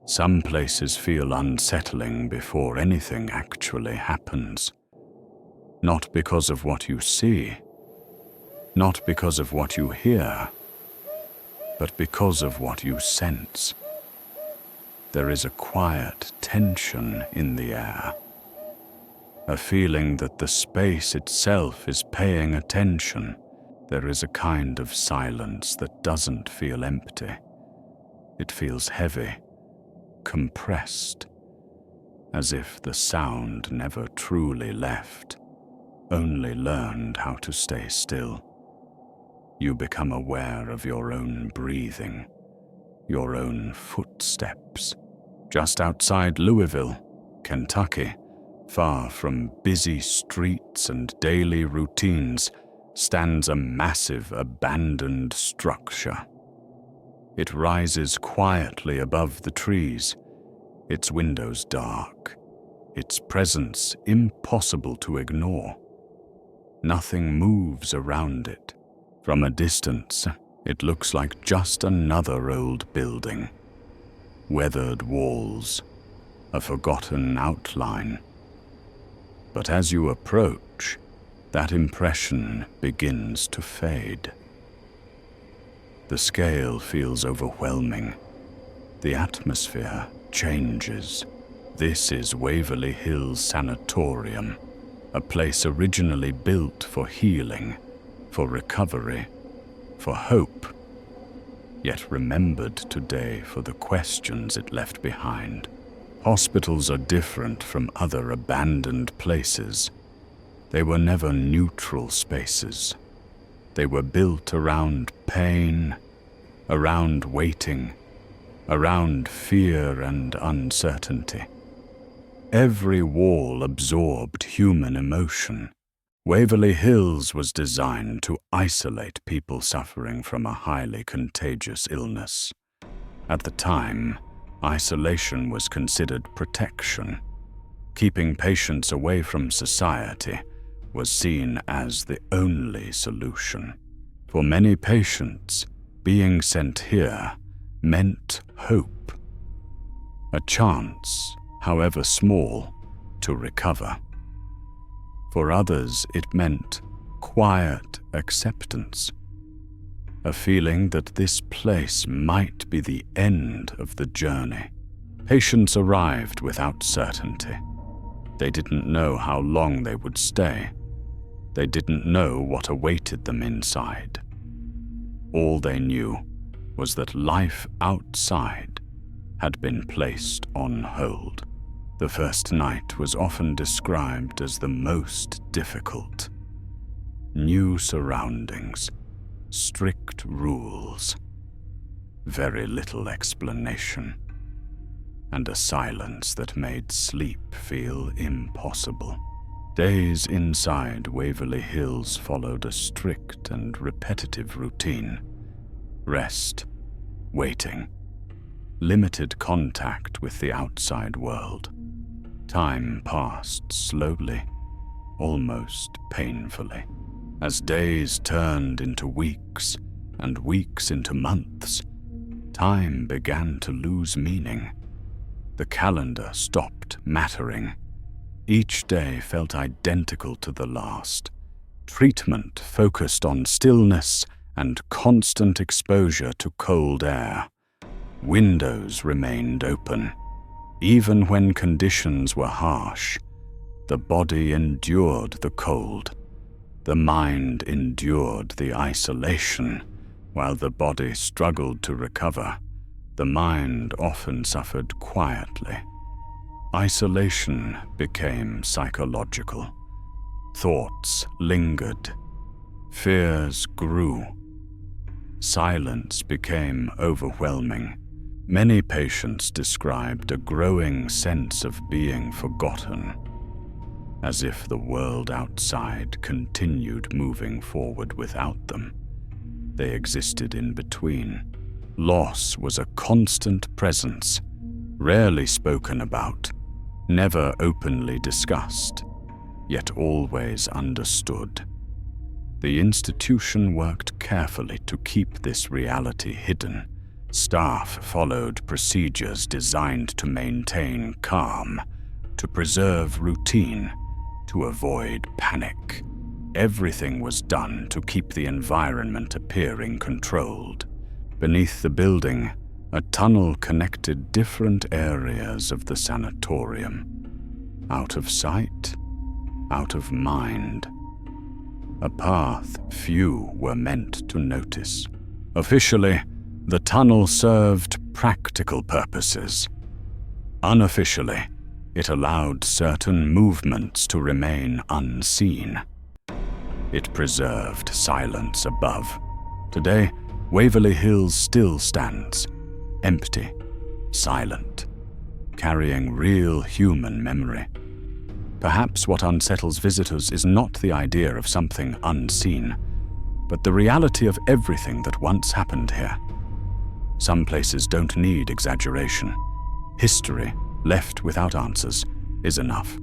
Some places feel unsettling before anything actually happens. Not because of what you see, not because of what you hear, but because of what you sense. There is a quiet tension in the air, a feeling that the space itself is paying attention. There is a kind of silence that doesn't feel empty. It feels heavy, compressed, as if the sound never truly left, only learned how to stay still. You become aware of your own breathing, your own footsteps. Just outside Louisville, Kentucky, far from busy streets and daily routines, stands a massive abandoned structure. It rises quietly above the trees, its windows dark, its presence impossible to ignore. Nothing moves around it. From a distance, it looks like just another old building. Weathered walls, a forgotten outline. But as you approach, that impression begins to fade. The scale feels overwhelming. The atmosphere changes. This is Waverly Hills Sanatorium, a place originally built for healing, for recovery, for hope, yet remembered today for the questions it left behind. Hospitals are different from other abandoned places. They were never neutral spaces. They were built around pain, around waiting, around fear and uncertainty. Every wall absorbed human emotion. Waverly Hills was designed to isolate people suffering from a highly contagious illness. At the time, isolation was considered protection. Keeping patients away from society was seen as the only solution. For many patients, being sent here meant hope, a chance, however small, to recover. For others, it meant quiet acceptance, a feeling that this place might be the end of the journey. Patients arrived without certainty. They didn't know how long they would stay. They didn't know what awaited them inside. All they knew was that life outside had been placed on hold. The first night was often described as the most difficult. New surroundings, strict rules, very little explanation, and a silence that made sleep feel impossible. Days inside Waverly Hills followed a strict and repetitive routine. Rest, waiting, limited contact with the outside world. Time passed slowly, almost painfully. As days turned into weeks and weeks into months, time began to lose meaning. The calendar stopped mattering. Each day felt identical to the last. Treatment focused on stillness and constant exposure to cold air. Windows remained open. Even when conditions were harsh, the body endured the cold. The mind endured the isolation. While the body struggled to recover, the mind often suffered quietly. Isolation became psychological. Thoughts lingered. Fears grew. Silence became overwhelming. Many patients described a growing sense of being forgotten, as if the world outside continued moving forward without them. They existed in between. Loss was a constant presence, rarely spoken about, never openly discussed, yet always understood. The institution worked carefully to keep this reality hidden, Staff followed procedures designed to maintain calm, to preserve routine, to avoid panic. Everything was done to keep the environment appearing controlled. Beneath the building, a tunnel connected different areas of the sanatorium. Out of sight, out of mind. A path few were meant to notice. Officially, the tunnel served practical purposes. Unofficially, it allowed certain movements to remain unseen. It preserved silence above. Today, Waverly Hills still stands, empty, silent, carrying real human memory. Perhaps what unsettles visitors is not the idea of something unseen, but the reality of everything that once happened here. Some places don't need exaggeration. History, left without answers, is enough.